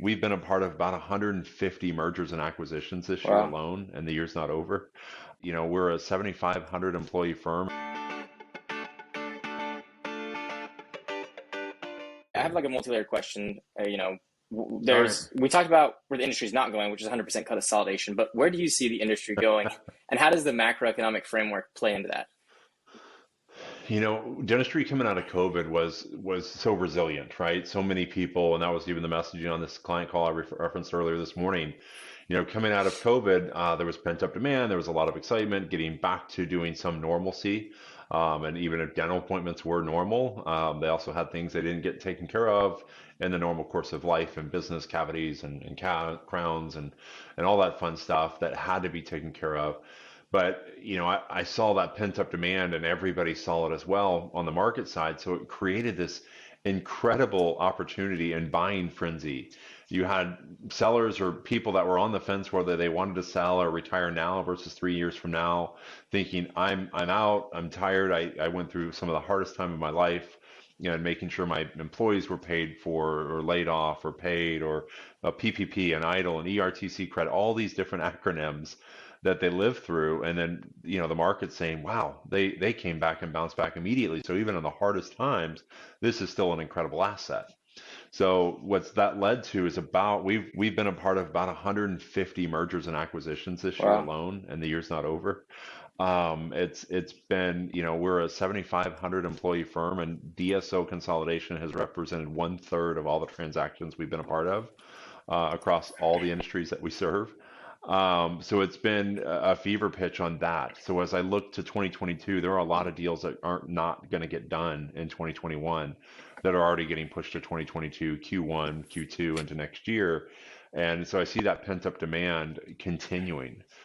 we've been a part of about 150 mergers and acquisitions this year Wow. alone, and the year's not over. We're a 7,500 employee firm. I have like a multi-layered question. All right. We talked about where the industry is not going, which is 100% consolidation, but where do you see the industry going, and how does the macroeconomic framework play into that? Dentistry coming out of COVID was so resilient, right? So many people, and that was even the messaging on this client call I referenced earlier this morning. Coming out of COVID, there was pent up demand. There was a lot of excitement getting back to doing some normalcy. And even if dental appointments were normal, they also had things they didn't get taken care of in the normal course of life and business cavities and crowns and all that fun stuff that had to be taken care of. But I saw that pent up demand, and everybody saw it as well on the market side. So it created this incredible opportunity and buying frenzy. You had sellers or people that were on the fence whether they wanted to sell or retire now versus 3 years from now, thinking I'm out, I'm tired. I went through some of the hardest time of my life. And making sure my employees were paid for or laid off or paid or a PPP and idle and ERTC credit, all these different acronyms that they lived through. And then, the market's saying, wow, they came back and bounced back immediately. So even in the hardest times, this is still an incredible asset. So what's that led to is we've been a part of about 150 mergers and acquisitions this year Wow. alone, and the year's not over. It's been, we're a 7,500 employee firm, and DSO consolidation has represented 1/3 of all the transactions we've been a part of across all the industries that we serve. So it's been a fever pitch on that. So as I look to 2022, there are a lot of deals that aren't not going to get done in 2021 that are already getting pushed to 2022, Q1, Q2 into next year. And so I see that pent up demand continuing.